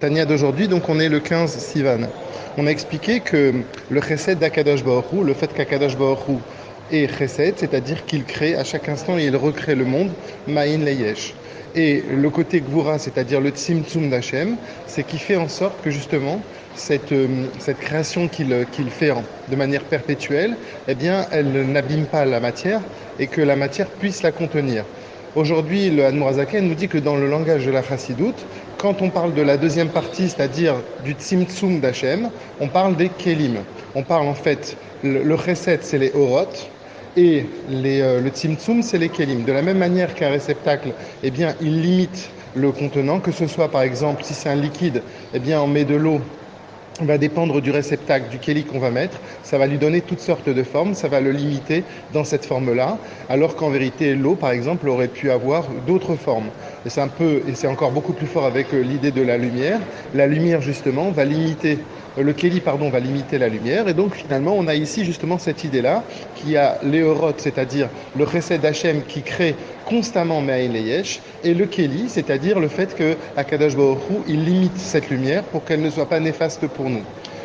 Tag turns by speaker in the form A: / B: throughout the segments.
A: Tania d'aujourd'hui, donc on est le 15 Sivan. On a expliqué que le chesed d'Akadosh Baruch Hu, le fait qu'Akadosh Baruch Hu est chesed, c'est-à-dire qu'il crée à chaque instant et il recrée le monde, ma'in leyesh. Et le côté gvura, c'est-à-dire le tzimtzum d'Hachem, c'est qui fait en sorte que justement cette création qu'il fait de manière perpétuelle, eh bien, elle n'abîme pas la matière et que la matière puisse la contenir. Aujourd'hui, le Admorazaken nous dit que dans le langage de la Chassidoute, quand on parle de la deuxième partie, c'est-à-dire du Tzimtzum d'Hachem, on parle des Kélim. On parle en fait, le Chesed, c'est les Oroth, et le Tzimtzum, c'est les Kélim. De la même manière qu'un réceptacle, eh bien, il limite le contenant, que ce soit par exemple, si c'est un liquide, eh bien, on met de l'eau, va dépendre du réceptacle, du kéli qu'on va mettre. Ça va lui donner toutes sortes de formes, ça va le limiter dans cette forme-là, alors qu'en vérité, l'eau, par exemple, aurait pu avoir d'autres formes. Et c'est encore beaucoup plus fort avec l'idée de la lumière. La lumière, justement, va limiter, le kéli, pardon, va limiter la lumière. Et donc, finalement, on a ici, justement, cette idée-là, qui a l'éoroth, c'est-à-dire le chesed d'Hachem qui crée constamment Me'ain Leyesh, et le Kéli, c'est-à-dire le fait que Akadosh Baruch Hu, il limite cette lumière pour qu'elle ne soit pas néfaste pour nous.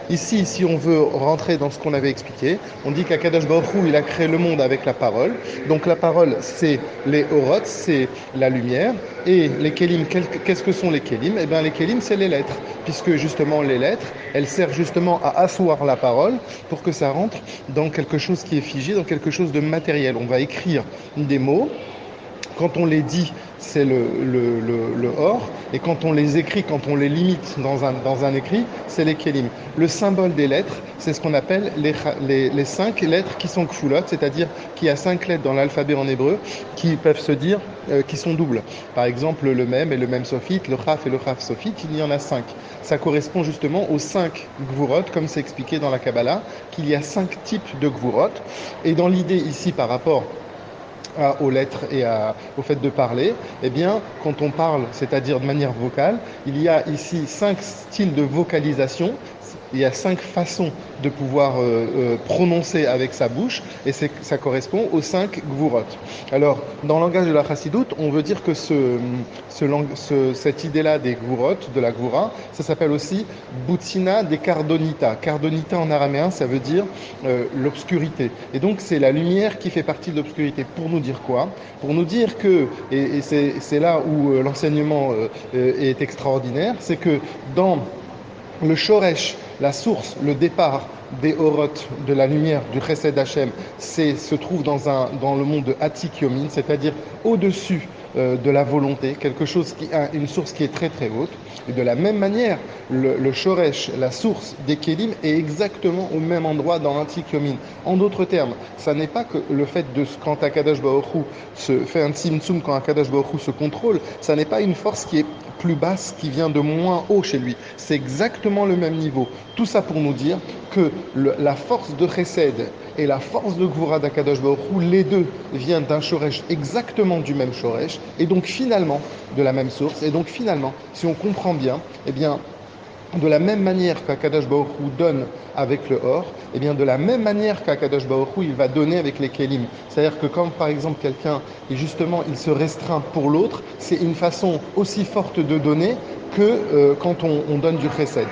A: Ici, si on veut rentrer dans ce qu'on avait expliqué, on dit qu'Akadosh Baruch Hu, il a créé le monde avec la parole. Donc la parole, c'est les Oroth, c'est la lumière. Et les Kélim, qu'est-ce que sont les Kélim? Eh bien, les Kélim, c'est les lettres, puisque justement les lettres, elles servent justement à asseoir la parole pour que ça rentre dans quelque chose qui est figé, dans quelque chose de matériel. On va écrire des mots. Quand on les dit, c'est le or, et quand on les écrit, quand on les limite dans un écrit, c'est les kélim. Le symbole des lettres, c'est ce qu'on appelle les 5 lettres qui sont kfulot, c'est-à-dire qu'il y a 5 lettres dans l'alphabet en hébreu qui peuvent se dire qui sont doubles. Par exemple, le même et le même sophite, le chaf et le chaf sophite, il y en a 5. Ça correspond justement aux 5 gvurot, comme c'est expliqué dans la Kabbalah, qu'il y a 5 types de gvurot. Et dans l'idée ici par rapport aux lettres et au fait de parler, eh bien, quand on parle, c'est-à-dire de manière vocale, il y a ici 5 styles de vocalisation, il y a 5 façons de pouvoir prononcer avec sa bouche, et ça correspond aux 5 gvurot. Alors, dans le langage de la chassidoute, on veut dire que cette idée-là des gvurot, de la gvura, ça s'appelle aussi butsina des cardonita. Cardonita en araméen, ça veut dire l'obscurité. Et donc, c'est la lumière qui fait partie de l'obscurité. Pour nous dire quoi? Pour nous dire que, et c'est là où l'enseignement est extraordinaire, c'est que dans le shoresh, la source, le départ des Oroth, de la lumière, du Chesed Hachem, se trouve dans le monde de Atik Yomin, c'est-à-dire au-dessus de la volonté, quelque chose qui a une source qui est très très haute. Et de la même manière, le Shoresh, la source des Kélim, est exactement au même endroit dans l'Atik Yomin. En d'autres termes, ça n'est pas que le fait de quand Akadosh Baruch Hu se fait un tzimtzum, quand Akadosh Baruch Hu se contrôle, ça n'est pas une force qui est plus basse, qui vient de moins haut chez lui. C'est exactement le même niveau. Tout ça pour nous dire que la force de Chesed et la force de Gvura d'Akadosh Baruch Hu, les deux viennent d'un Shoresh exactement du même Shoresh, et donc finalement de la même source. Et donc finalement, si on comprend bien, eh bien, de la même manière qu'Akadosh Baruch Hu donne avec le or, et bien de la même manière qu'Akadosh Baruch Hu, il va donner avec les Kélim. C'est-à-dire que quand par exemple quelqu'un, et justement il se restreint pour l'autre, c'est une façon aussi forte de donner que quand on donne du Chesed.